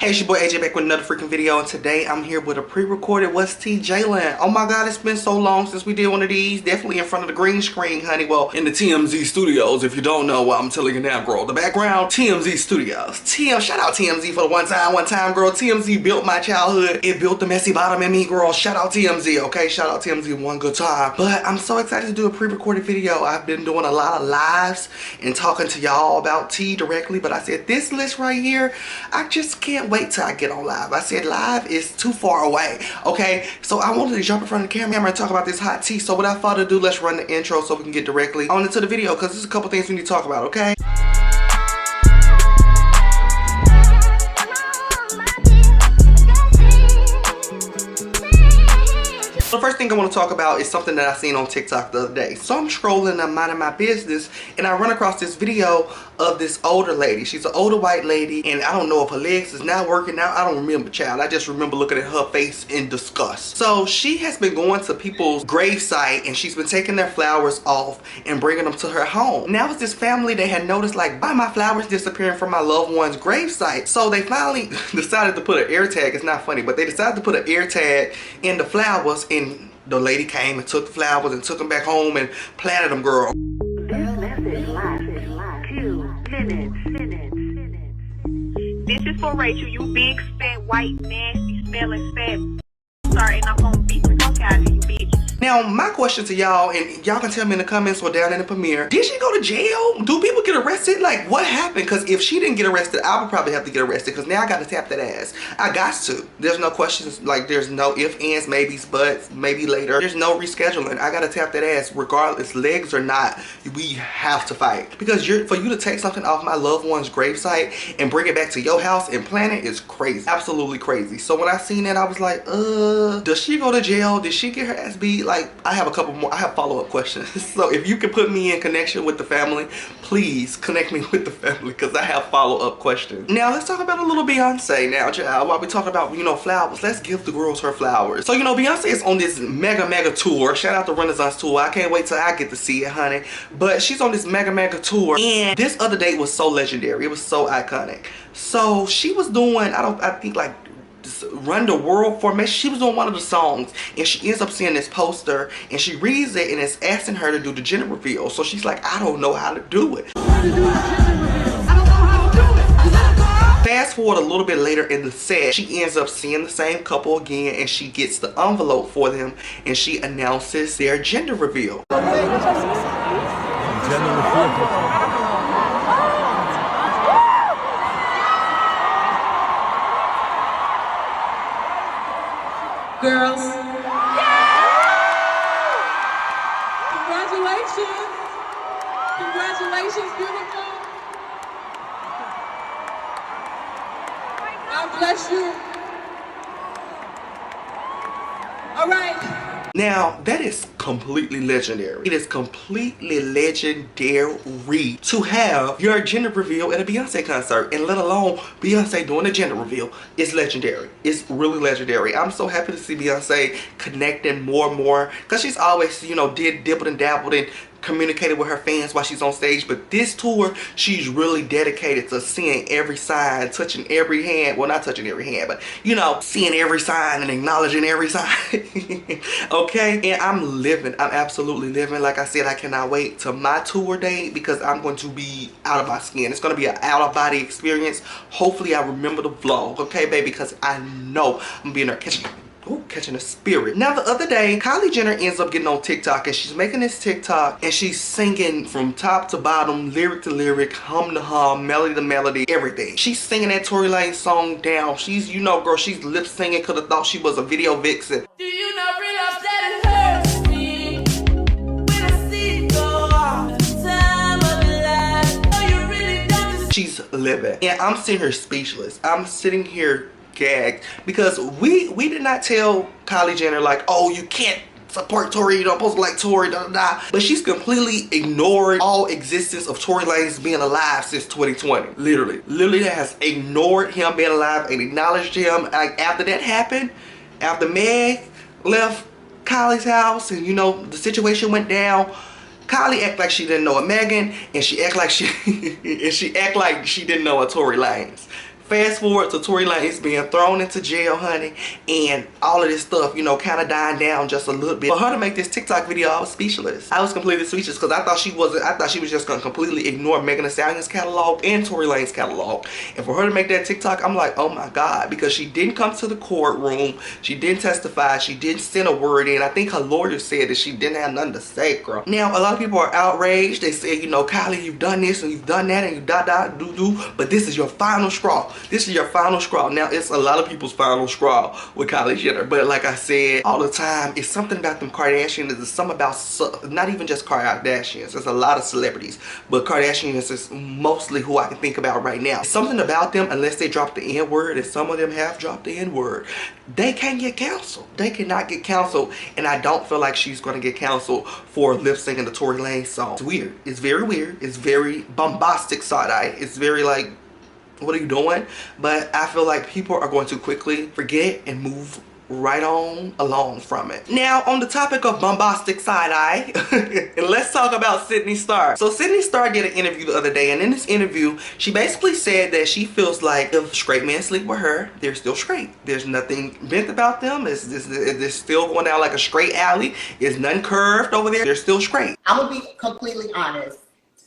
Hey, it's your boy AJ back with another freaking video, and today I'm here with a pre-recorded What's T Jalen. Oh my god, it's been so long since we did one of these. Definitely in front of the green screen, honey. Well, in the TMZ studios. If you don't know, well, I'm telling you now, girl. The background, TMZ studios. Shout out TMZ for the one time, girl. TMZ built my childhood. It built the messy bottom in me, girl. Shout out TMZ, okay? Shout out TMZ one good time. But I'm so excited to do a pre-recorded video. I've been doing a lot of lives and talking to y'all about T directly, but I said this list right here, I just can't wait till I get on live. I said live is too far away, okay? So I wanted to jump in front of the camera and talk about this hot tea. So without further ado, let's run the intro so we can get directly on into the video, because there's a couple things we need to talk about, okay? The first thing I want to talk about is something that I seen on TikTok the other day. So I'm scrolling, I'm minding my business, and I run across this video of this older lady. She's an older white lady, and I don't know if her legs is not working now. I don't remember, child. I just remember looking at her face in disgust. So she has been going to people's gravesite, and she's been taking their flowers off and bringing them to her home. Now it's this family, they had noticed, like, why are my flowers disappearing from my loved one's gravesite? So they finally decided to put an air tag. It's not funny, but they decided to put an air tag in the flowers, and the lady came and took the flowers and took them back home and planted them, girl. This message lasts 2 minutes. This is for Rachel, you big, fat, white, nasty, smelling, fat. Sorry, and I'm gonna beat the fuck out of you, bitch. Now, my question to y'all, and y'all can tell me in the comments or down in the premiere, did she go to jail? Do people get arrested? Like, what happened? Because if she didn't get arrested, I would probably have to get arrested, because now I got to tap that ass. I got to. There's no questions, like, there's no ifs, ands, maybes, buts, maybe later. There's no rescheduling. I got to tap that ass regardless, legs or not. We have to fight. Because for you to take something off my loved one's gravesite and bring it back to your house and plant it is crazy. Absolutely crazy. So when I seen that, I was like, does she go to jail? Did she get her ass beat? Like, I have a couple more. I have follow-up questions. So if you can put me in connection with the family, please connect me with the family, because I have follow-up questions. Now let's talk about a little Beyonce now, child. While we talk about, you know, flowers, let's give the girls her flowers. So, you know, Beyonce is on this mega tour. Shout out the Renaissance tour. I can't wait till I get to see it, honey. But she's on this mega tour, and this other date was so legendary. It was so iconic. So she was doing, I think like Run the World formation. She was doing one of the songs, and she ends up seeing this poster, and she reads it, and it's asking her to do the gender reveal. So she's like, I don't know how to do it. Fast forward a little bit later in the set, she ends up seeing the same couple again, and she gets the envelope for them, and she announces their gender reveal. Girls, congratulations, beautiful. God bless you. All right. Now, that is completely legendary. It is completely legendary to have your gender reveal at a Beyonce concert, and let alone Beyonce doing a gender reveal. It's legendary. It's really legendary. I'm so happy to see Beyonce connecting more and more, because she's always, you know, dibbled and dabbled and communicated with her fans while she's on stage. But this tour, she's really dedicated to seeing every sign, touching every hand. Well, not touching every hand, but, you know, seeing every sign and acknowledging every sign. Okay, and I'm living. I'm absolutely living. Like I said, I cannot wait till my tour date, because I'm going to be out of my skin. It's going to be an out-of-body experience. Hopefully I remember the vlog, okay, baby, because I know I'm gonna be in there catching a spirit. Now, the other day, Kylie Jenner ends up getting on TikTok, and she's making this TikTok, and she's singing from top to bottom, lyric to lyric, hum to hum, melody to melody, everything. She's singing that Tory Lanez song down. She's, you know, girl, she's lip singing. Could have thought she was a video vixen. Do you know realize that it hurts me when I see it go all the time of your life? Oh, you really don't. She's living, and I'm sitting here speechless. I'm sitting here gagged, because we did not tell Kylie Jenner, like, oh, you can't support Tory, you don't supposed to like Tory, da da da. But she's completely ignored all existence of Tory Lanez being alive since 2020. Literally has ignored him being alive and acknowledged him. Like, after that happened, after Meg left Kylie's house, and, you know, the situation went down, Kylie act like she didn't know a Megan, and she act like she didn't know a Tory Lanez. Fast forward to Tory Lanez being thrown into jail, honey, and all of this stuff, you know, kind of dying down just a little bit. For her to make this TikTok video, I was speechless. I was completely speechless because I thought she was just gonna completely ignore Megan Thee Stallion's catalog and Tory Lanez's catalog. And for her to make that TikTok, I'm like, oh my God, because she didn't come to the courtroom, she didn't testify, she didn't send a word in. I think her lawyer said that she didn't have nothing to say, girl. Now, a lot of people are outraged. They say, you know, Kylie, you've done this and you've done that and you do, but this is your final straw. This is your final straw. Now, it's a lot of people's final straw with Kylie Jenner, but like I said all the time, it's something about them Kardashians. It's something about, not even just Kardashians, there's a lot of celebrities, but Kardashians is mostly who I can think about right now. Something about them, unless they drop the N-word, and some of them have dropped the N-word, they can't get canceled. They cannot get canceled, and I don't feel like she's going to get canceled for lip syncing the Tory Lanez song. It's weird. It's very weird. It's very bombastic side-eye. It's very like, what are you doing? But I feel like people are going to quickly forget and move right on along from it. Now, on the topic of bombastic side-eye, let's talk about Sydney Starr. So Sydney Starr did an interview the other day, and in this interview, she basically said that she feels like if straight men sleep with her, they're still straight. There's nothing bent about them. They're still going down like a straight alley. There's nothing curved over there. They're still straight. I'm gonna be completely honest.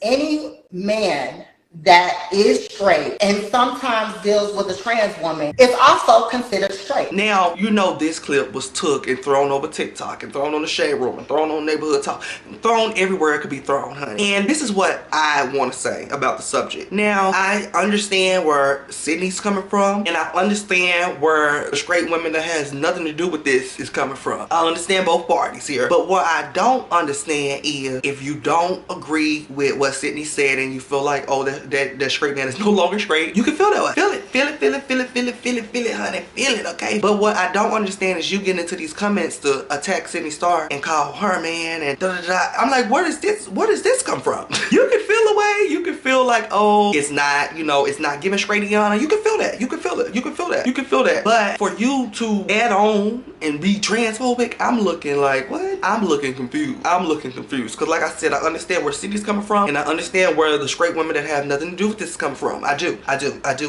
Any man that is straight and sometimes deals with a trans woman is also considered straight. Now, you know this clip was took and thrown over TikTok and thrown on the Shade Room and thrown on Neighborhood Talk, and thrown everywhere it could be thrown, honey. And this is what I want to say about the subject. Now, I understand where Sydney's coming from, and I understand where the straight women that has nothing to do with this is coming from. I understand both parties here, but what I don't understand is if you don't agree with what Sydney said and you feel like, oh, that straight man is no longer straight, you can feel that way. Feel it, feel it, feel it, feel it, feel it, feel it, feel it, honey, feel it, okay? But what I don't understand is you get into these comments to attack Sydney Starr and call her man and da da da. I'm like, where does this come from? You can feel a way, you can feel like, oh, it's not, you know, it's not giving straightiana. You can feel that, you can feel it, you can feel that, you can feel that. But for you to add on and be transphobic, I'm looking like, what? I'm looking confused. I'm looking confused. Because like I said, I understand where Sydney's coming from, and I understand where the straight women that have nothing to do with this come from. I do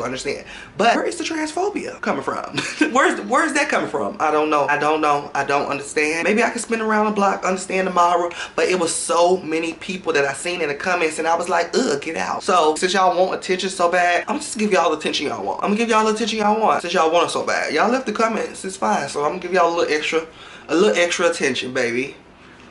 understand. But where is the transphobia coming from? Where's that coming from? I don't know. I don't understand. Maybe I can spin around the block, understand tomorrow. But it was so many people that I seen in the comments, and I was like, ugh, get out. So since y'all want attention so bad, I'm just gonna give y'all the attention y'all want. I'm gonna give y'all the attention y'all want. Since y'all want it so bad, y'all left the comments, it's fine. So I'm gonna give y'all a little extra attention, baby.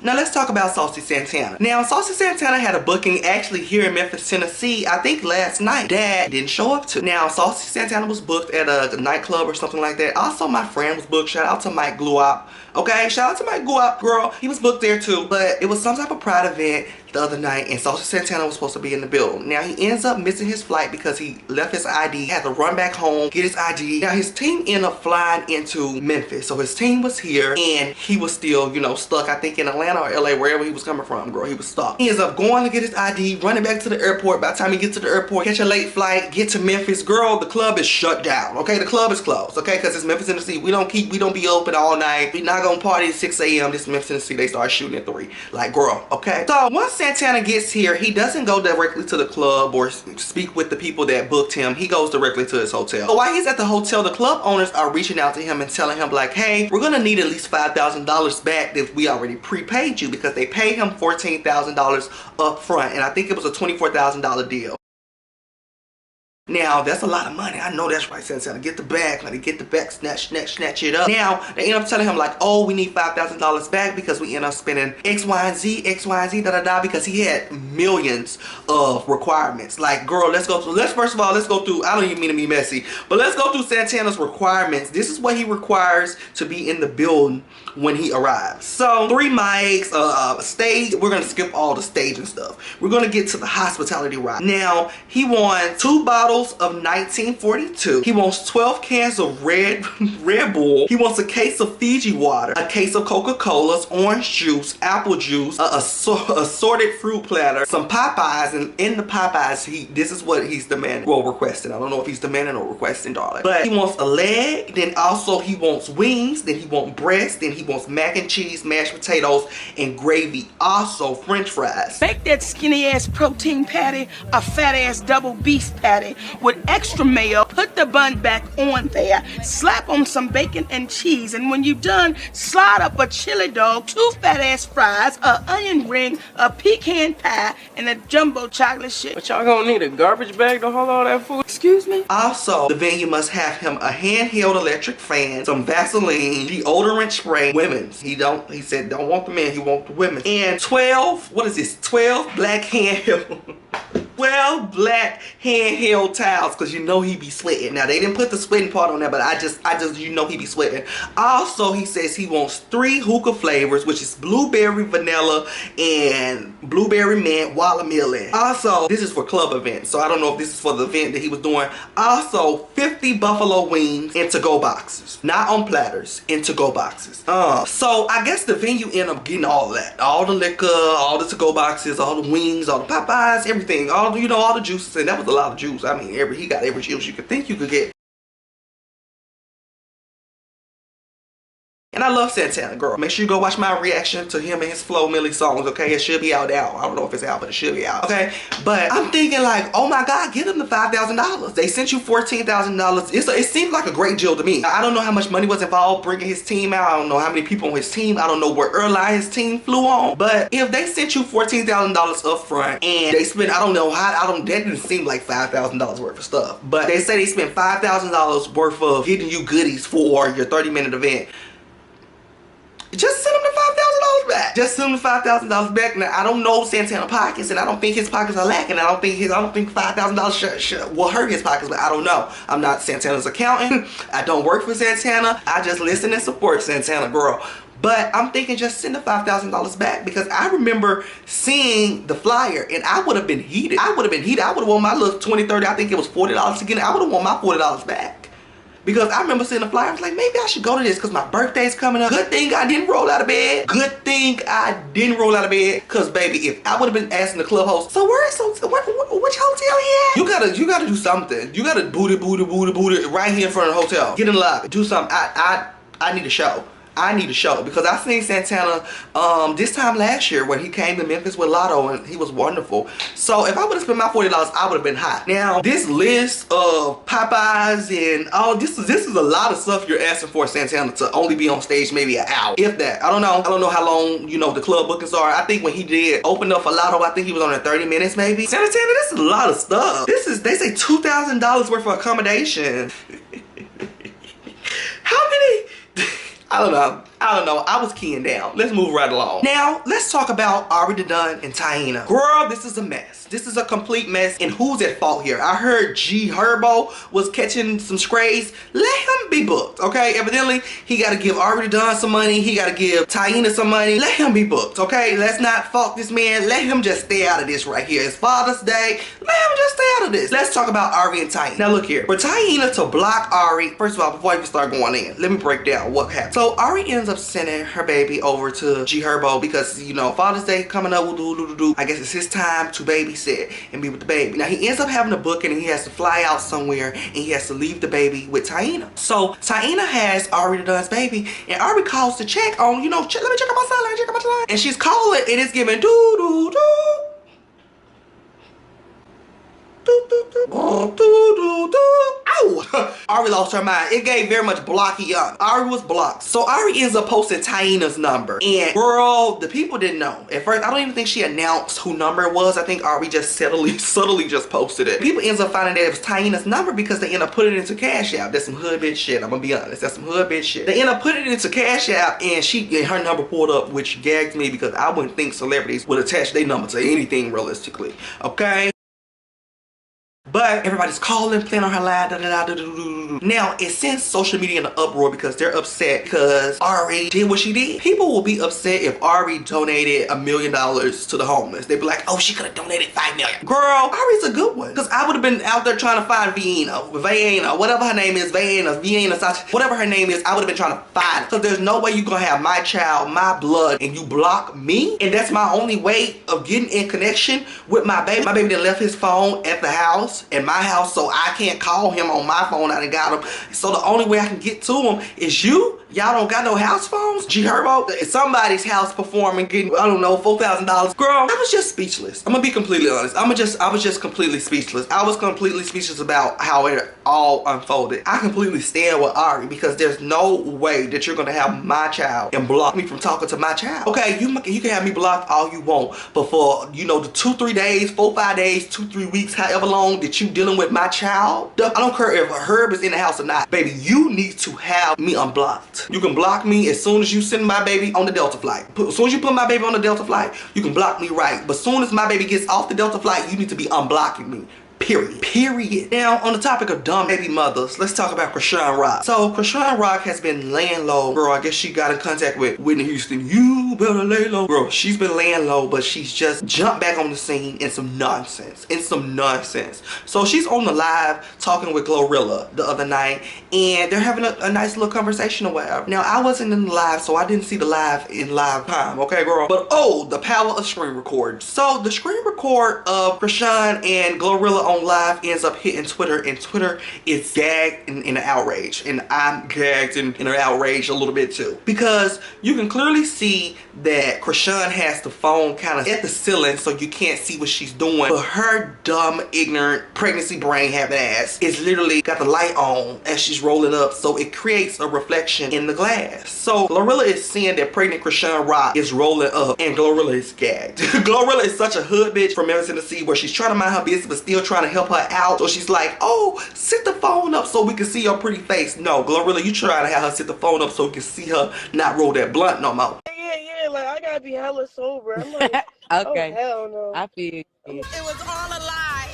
Now let's talk about Saucy Santana. Now, Saucy Santana had a booking actually here in Memphis, Tennessee, I think last night, that didn't show up to. Now, Saucy Santana was booked at a nightclub or something like that. Also, my friend was booked. Shout out to Mike Gluop. Okay, shout out to Mike Gluop, girl. He was booked there too. But it was some type of pride event the other night, and Saucy Santana was supposed to be in the building. Now, he ends up missing his flight because he left his ID, had to run back home, get his ID. Now, his team ended up flying into Memphis. So his team was here, and he was still, you know, stuck, I think in Atlanta or LA, wherever he was coming from, girl. He was stuck. He ends up going to get his ID, running back to the airport. By the time he gets to the airport, catch a late flight, get to Memphis. Girl, the club is shut down, okay? The club is closed, okay? Because it's Memphis, Tennessee. We don't be open all night. We not gonna party at 6 a.m. This is Memphis, Tennessee. They start shooting at 3. Like, girl, okay? So, once Santana gets here, he doesn't go directly to the club or speak with the people that booked him. He goes directly to his hotel. So while he's at the hotel, the club owners are reaching out to him and telling him like, hey, we're gonna need at least $5,000 back if we already prepaid you, because they paid him $14,000 up front, and I think it was a $24,000 deal. Now, that's a lot of money. I know that's right, Santana. Get the bag, honey. Get the bag, snatch it up. Now, they end up telling him like, oh, we need $5,000 back because we end up spending X, Y, and Z, da-da-da, because he had millions of requirements. Like, girl, let's go through, first of all, let's go through, I don't even mean to be messy, but let's go through Santana's requirements. This is what he requires to be in the building when he arrives. So, 3 mics, stage, we're gonna skip all the stage and stuff. We're gonna get to the hospitality ride. Now, he wants 2 bottles of 1942. He wants 12 cans of Red Bull. He wants a case of Fiji water, a case of Coca-Colas, orange juice, apple juice, assorted fruit platter, some Popeyes, and in the Popeyes, this is what he's demanding, well, requesting. I don't know if he's demanding or requesting, darling. But he wants a leg, then also he wants wings, then he wants breast, then he wants mac and cheese, mashed potatoes, and gravy. Also, French fries. Make that skinny ass protein patty a fat ass double beef patty with extra mayo. Put the bun back on there. Slap on some bacon and cheese. And when you're done, slide up a chili dog, 2 fat ass fries, a onion ring, a pecan pie, and a jumbo chocolate chip. But y'all gonna need a garbage bag to hold all that food? Excuse me? Also, the venue must have him a handheld electric fan, some Vaseline, deodorant spray, women's. He said don't want the men, he want the women. And 12 black handheld 12 black handheld towels, because you know he be sweating. Now they didn't put the sweating part on there, but I just you know he be sweating. Also, he says he wants 3 hookah flavors, which is blueberry vanilla and blueberry mint watermelon. Also, this is for club events, so I don't know if this is for the event that he was doing. Also, 50 buffalo wings in to-go boxes, not on platters, in to-go boxes. So I guess the venue ended up getting all of that, all the liquor, all the to-go boxes, all the wings, all the Popeyes, everything, all the juices, and that was a lot of juice. I mean, he got every juice you could think you could get. And I love Santana, girl. Make sure you go watch my reaction to him and his Flo Milli songs, okay? It should be out now. I don't know if it's out, but it should be out, okay? But I'm thinking like, oh my God, give them the $5,000. They sent you $14,000. It seems like a great deal to me. I don't know how much money was involved bringing his team out. I don't know how many people on his team. I don't know what airline his team flew on. But if they sent you $14,000 up front and they spent, that didn't seem like $5,000 worth of stuff. But they say they spent $5,000 worth of getting you goodies for your 30-minute event. Just send him the $5,000 back. Just send him the $5,000 back. Now I don't know Santana pockets, and I don't think his pockets are lacking. I don't think $5,000 will hurt his pockets, but I don't know. I'm not Santana's accountant. I don't work for Santana. I just listen and support Santana, girl. But I'm thinking just send the $5,000 back, because I remember seeing the flyer and I would have been heated. I would have won my little 20, 30, I think it was $40 to get it. I would have won my $40 back. Because I remember seeing the flyer, I was like, maybe I should go to this because my birthday's coming up. Good thing I didn't roll out of bed. Good thing I didn't roll out of bed. Because baby, if I would have been asking the club host, so which hotel he at? You gotta do something. You gotta boot it right here in front of the hotel. Get in the lobby. Do something. I need a show. I need a show, because I seen Santana this time last year when he came to Memphis with Lotto, and he was wonderful. So if I would have spent my $40, I would have been hot. Now this list of Popeyes and all this is a lot of stuff you're asking for Santana to only be on stage maybe an hour, if that. I don't know how long the club bookings are. I think when he did open up for Lotto, I think he was on at 30 minutes maybe. Santana, this is a lot of stuff. They say $2,000 worth of accommodation. How many? I don't know. I was keying down. Let's move right along. Now, let's talk about Ari Dunn and Taina. Girl, this is a mess. This is a complete mess. And who's at fault here? I heard G Herbo was catching some strays. Let him be booked, okay? Evidently, he got to give Ari Dunn some money. He got to give Taina some money. Let him be booked, okay? Let's not fault this man. Let him just stay out of this right here. It's Father's Day. Let him just stay out of this. Let's talk about Ari and Taina. Now, look here. For Taina to block Ari, first of all, before I even start going in, let me break down what happened. So, Ari ends up sending her baby over to G Herbo because, Father's Day coming up. I guess it's his time to babysit and be with the baby. Now, he ends up having a booking and he has to fly out somewhere and he has to leave the baby with Taina. So, Taina has Ari Dunn's baby and Ari calls to check on, let me check on my son, And she's calling and it's giving doo-doo-doo. Ow! Ari lost her mind. It gave very much blocky up. Ari was blocked. So Ari ends up posting Taina's number. And girl, the people didn't know. At first, I don't even think she announced who number it was. I think Ari just subtly just posted it. People ends up finding that it was Taina's number because they end up putting it into Cash App. That's some hood bitch shit. I'm gonna be honest. That's some hood bitch shit. They end up putting it into Cash App and her number pulled up, which gagged me because I wouldn't think celebrities would attach their number to anything realistically. Okay? But everybody's calling, playing on her line, Now, it sends social media in an uproar because they're upset because Ari did what she did. People will be upset if Ari donated $1 million to the homeless. They'd be like, oh, she could have donated $5 million. Girl, Ari's a good one. Because I would have been out there trying to find Vienna, whatever her name is, Vienna, whatever her name is, I would have been trying to find her. Because there's no way you're going to have my child, my blood, and you block me. And that's my only way of getting in connection with my baby. My baby done left his phone at the house in my house, so I can't call him on my phone. I done got him. So the only way I can get to him is you. Y'all don't got no house phones? G-Herbo? Somebody's house performing, getting, I don't know, $4,000. Girl, I was just speechless. I'm gonna be completely honest. I was just completely speechless. I was completely speechless about how it all unfolded. I completely stand with Ari because there's no way that you're gonna have my child and block me from talking to my child. Okay, you can have me blocked all you want, but for, you know, the 2-3 days, 4-5 days, 2-3 weeks, however long that you dealing with my child, I don't care if Herb is in the house or not, baby, you need to have me unblocked. You can block me as soon as you send my baby on the Delta flight. As soon as you put my baby on the Delta flight, you can block me, right? But as soon as my baby gets off the Delta flight, you need to be unblocking me. Period. Now, on the topic of dumb baby mothers, let's talk about Chrisean Rock. So, Chrisean Rock has been laying low. Girl, I guess she got in contact with Whitney Houston. You better lay low. Girl, she's been laying low, but she's just jumped back on the scene in some nonsense. So, she's on the live talking with Glorilla the other night, and they're having a nice little conversation or whatever. Now, I wasn't in the live, so I didn't see the live in live time, okay, girl? But, oh, the power of screen record. So, the screen record of Chrisean and Glorilla on live ends up hitting Twitter, and Twitter is gagged in an outrage, and I'm gagged in an outrage a little bit too, because you can clearly see that Chrisean has the phone kind of at the ceiling so you can't see what she's doing, but her dumb, ignorant, pregnancy brain having ass is literally got the light on as she's rolling up, so it creates a reflection in the glass. So Glorilla is seeing that pregnant Chrisean Rock is rolling up, and Glorilla is gagged. Glorilla is such a hood bitch from Memphis, Tennessee, where she's trying to mind her business but still trying to help her out. So she's like, oh, sit the phone up so we can see your pretty face. No, Glorilla, you trying to have her sit the phone up so we can see her not roll that blunt no more. Yeah, like I gotta be hella sober. I'm like, Okay. oh hell no. I feel you. It was all a lie.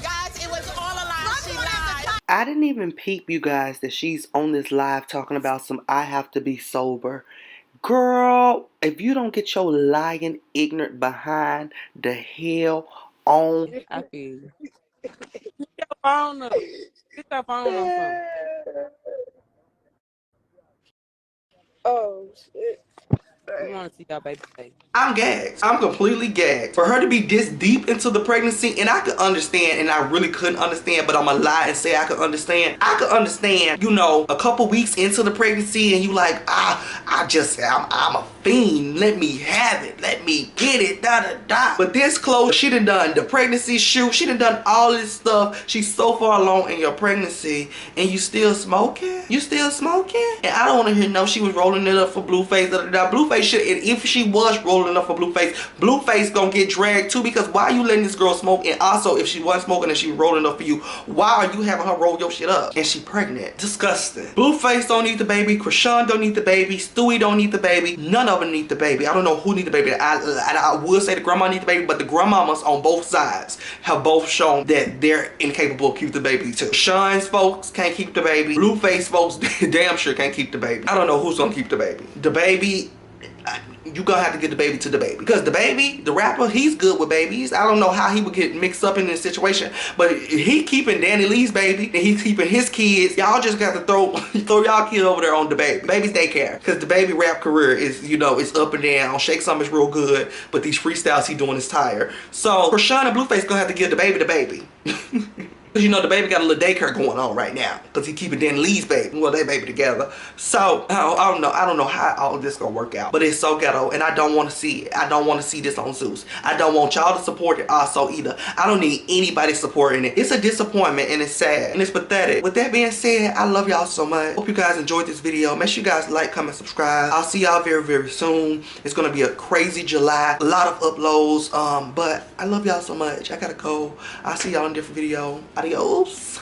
Guys, it was all a lie. She lied. I didn't even peep, you guys, that she's on this live talking about some I have to be sober. Girl, if you don't get your lying, ignorant behind the hell on. I feel you. Get your phone up. Get your phone on phone. Oh shit. We want to see your baby face. I'm gagged. I'm completely gagged. For her to be this deep into the pregnancy, and I could understand, and I really couldn't understand, but I'm gonna lie and say I could understand. I could understand, you know, a couple weeks into the pregnancy, and you like, I'm a fiend. Let me have it. Let me get it. Da. But this close, she done the pregnancy shoot. She done all this stuff. She's so far along in your pregnancy, and you still smoking? You still smoking? And I don't want to hear no, she was rolling it up for Blueface. Blueface should, and if she was rolling up for Blueface gonna get dragged too, because why are you letting this girl smoke? And also, if she wasn't smoking and she rolling up for you, why are you having her roll your shit up? And she pregnant. Disgusting. Blueface don't need the baby. Chrisean don't need the baby. Stewie don't need the baby. None of them need the baby. I don't know who need the baby. I would say the grandma need the baby, but the grandmamas on both sides have both shown that they're incapable of keeping the baby too. Chrisean's folks can't keep the baby. Blueface folks damn sure can't keep the baby. I don't know who's gonna keep the baby. The baby, you gonna have to get the baby to the baby, because the baby, the rapper, he's good with babies. I don't know how he would get mixed up in this situation, but he keeping Danny Lee's baby and he's keeping his kids. Y'all just got to throw y'all kid over there on the baby's daycare, because the baby rap career is, you know, it's up and down. Shake Summer's real good, but these freestyles he doing is tired. So Chrisean and Blueface gonna have to give the baby. Because you know the baby got a little daycare going on right now, because he keeping Dan Lee's baby. Well, they baby together. So I don't know how all of this gonna work out. But it's so ghetto, and I don't want to see it. I don't want to see this on Zeus. I don't want y'all to support it also either. I don't need anybody supporting it. It's a disappointment, and it's sad, and it's pathetic. With that being said, I love y'all so much. Hope you guys enjoyed this video. Make sure you guys like, comment, subscribe. I'll see y'all very, very soon. It's gonna be a crazy July. A lot of uploads. But I love y'all so much. I gotta go. I'll see y'all in a different video. Adios.